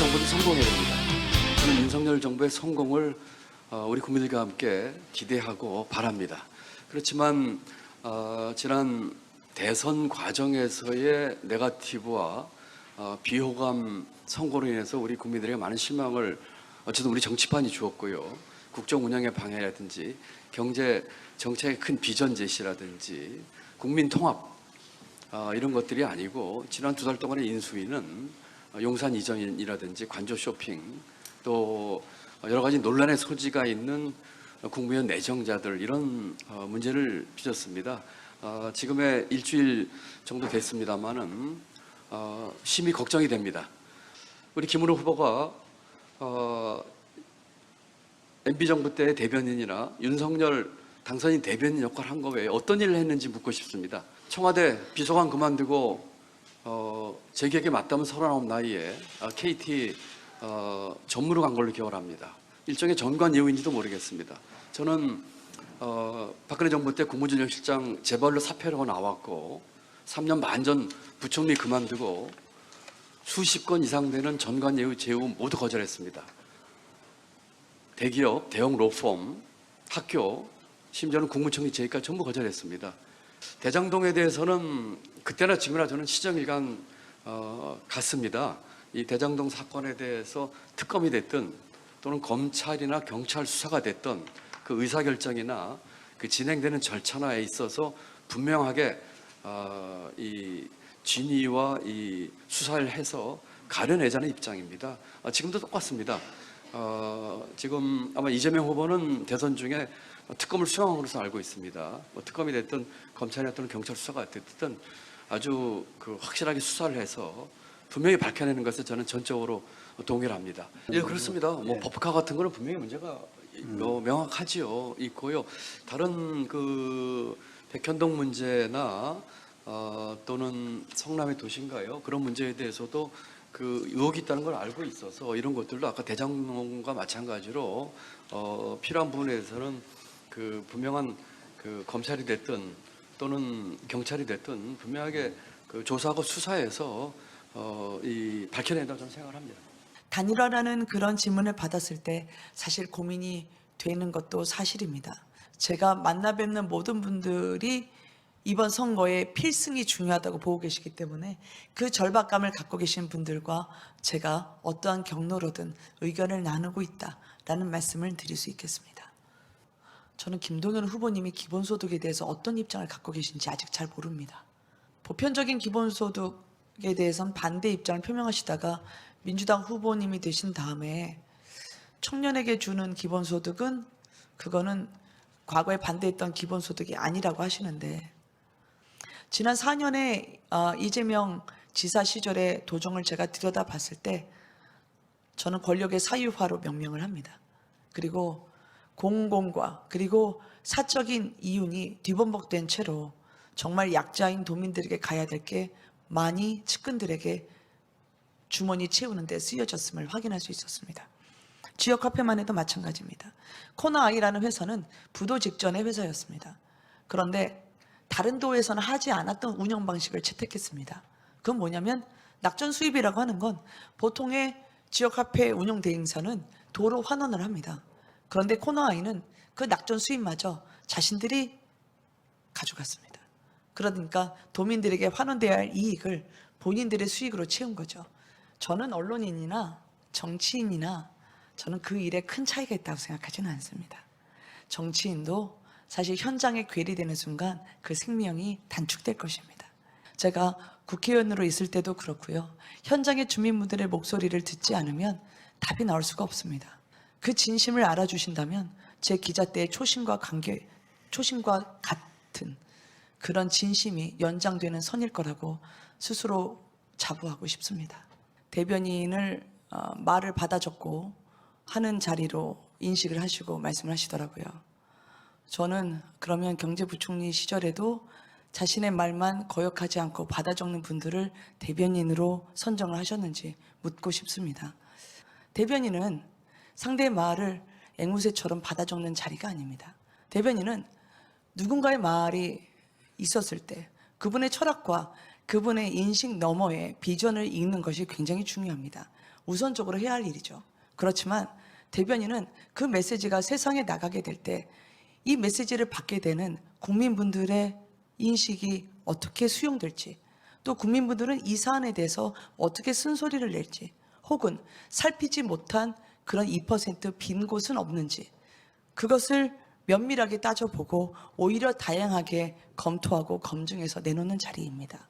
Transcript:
정부는 성공해야 됩니다. 저는 윤석열 정부의 성공을 우리 국민들과 함께 기대하고 바랍니다. 그렇지만 지난 대선 과정에서의 네거티브와 비호감 선거로 인해서 우리 국민들에게 많은 실망을 어쨌든 우리 정치판이 주었고요. 국정 운영의 방해라든지 경제 정책의 큰 비전 제시라든지 국민 통합 이런 것들이 아니고 지난 2달 동안의 인수위는 용산 이전이라든지 관저 쇼핑 또 여러 가지 논란의 소지가 있는 국무위원 내정자들 이런 문제를 빚었습니다. 지금의 일주일 정도 됐습니다만은 심히 걱정이 됩니다. 우리 김은호 후보가 MB정부 때 대변인이나 윤석열 당선인 대변인 역할을 한 거 외에 어떤 일을 했는지 묻고 싶습니다. 청와대 비서관 그만두고 제 기억에 맞다면 39 나이에 KT 전무로 간 걸로 기억을 합니다. 일종의 전관 예우인지도 모르겠습니다. 저는 박근혜 정부 때 국무조정실장 재벌로 사퇴를 하고 나왔고 3년 반 전 부총리 그만두고 수십 건 이상 되는 전관 예우 제우 모두 거절했습니다. 대기업, 대형 로펌, 학교, 심지어는 국무총리 제의까지 전부 거절했습니다. 대장동에 대해서는 그때나 지금이나 저는 시정일관 같습니다. 이 대장동 사건에 대해서 특검이 됐든 또는 검찰이나 경찰 수사가 됐든 그 의사결정이나 그 진행되는 절차나에 있어서 분명하게 이 진위와 이 수사를 해서 가려내자는 입장입니다. 지금도 똑같습니다. 지금 아마 이재명 후보는 대선 중에 특검을 수행한 것으로 알고 있습니다. 특검이 됐든 검찰이 됐든 경찰 수사가 됐든 아주 확실하게 수사를 해서 분명히 밝혀내는 것에 저는 전적으로 동의를 합니다. 예, 그렇습니다. 뭐 법카 같은 거는 분명히 문제가 명확하지요. 있고요. 다른 백현동 문제나 또는 성남의 도시인가요? 그런 문제에 대해서도 의혹이 있다는 걸 알고 있어서 이런 것들도 아까 대장동과 마찬가지로 필요한 부분에서는 분명한 검찰이 됐든 또는 경찰이 됐든 분명하게 조사하고 수사해서 밝혀낸다고 저는 생각을 합니다. 단일화라는 그런 질문을 받았을 때 사실 고민이 되는 것도 사실입니다. 제가 만나 뵙는 모든 분들이 이번 선거에 필승이 중요하다고 보고 계시기 때문에 그 절박감을 갖고 계신 분들과 제가 어떠한 경로로든 의견을 나누고 있다라는 말씀을 드릴 수 있겠습니다. 저는 김동연 후보님이 기본소득에 대해서 어떤 입장을 갖고 계신지 아직 잘 모릅니다. 보편적인 기본소득에 대해서는 반대 입장을 표명하시다가 민주당 후보님이 되신 다음에 청년에게 주는 기본소득은 그거는 과거에 반대했던 기본소득이 아니라고 하시는데 지난 4년에 이재명 지사 시절의 도정을 제가 들여다봤을 때 저는 권력의 사유화로 명명을 합니다. 그리고 공공과 그리고 사적인 이윤이 뒤범벅된 채로 정말 약자인 도민들에게 가야 될 게 많이 측근들에게 주머니 채우는 데 쓰여졌음을 확인할 수 있었습니다. 지역화폐만 해도 마찬가지입니다. 코나아이라는 회사는 부도 직전의 회사였습니다. 그런데 다른 도에서는 하지 않았던 운영 방식을 채택했습니다. 그건 뭐냐면 낙전 수입이라고 하는 건 보통의 지역화폐 운영 대행사는 도로 환원을 합니다. 그런데 코나아이는 그 낙전 수입마저 자신들이 가져갔습니다. 그러니까 도민들에게 환원돼야 할 이익을 본인들의 수익으로 채운 거죠. 저는 언론인이나 정치인이나 저는 그 일에 큰 차이가 있다고 생각하지는 않습니다. 정치인도 사실 현장에 괴리되는 순간 그 생명이 단축될 것입니다. 제가 국회의원으로 있을 때도 그렇고요. 현장의 주민분들의 목소리를 듣지 않으면 답이 나올 수가 없습니다. 그 진심을 알아주신다면 제 기자 때의 초심과 같은 그런 진심이 연장되는 선일 거라고 스스로 자부하고 싶습니다. 대변인을 말을 받아 적고 하는 자리로 인식을 하시고 말씀을 하시더라고요. 저는 그러면 경제부총리 시절에도 자신의 말만 거역하지 않고 받아 적는 분들을 대변인으로 선정을 하셨는지 묻고 싶습니다. 대변인은 상대의 말을 앵무새처럼 받아 적는 자리가 아닙니다. 대변인은 누군가의 말이 있었을 때 그분의 철학과 그분의 인식 너머의 비전을 읽는 것이 굉장히 중요합니다. 우선적으로 해야 할 일이죠. 그렇지만 대변인은 그 메시지가 세상에 나가게 될 때 이 메시지를 받게 되는 국민분들의 인식이 어떻게 수용될지, 또 국민분들은 이 사안에 대해서 어떻게 쓴소리를 낼지, 혹은 살피지 못한 그런 2% 빈 곳은 없는지, 그것을 면밀하게 따져보고 오히려 다양하게 검토하고 검증해서 내놓는 자리입니다.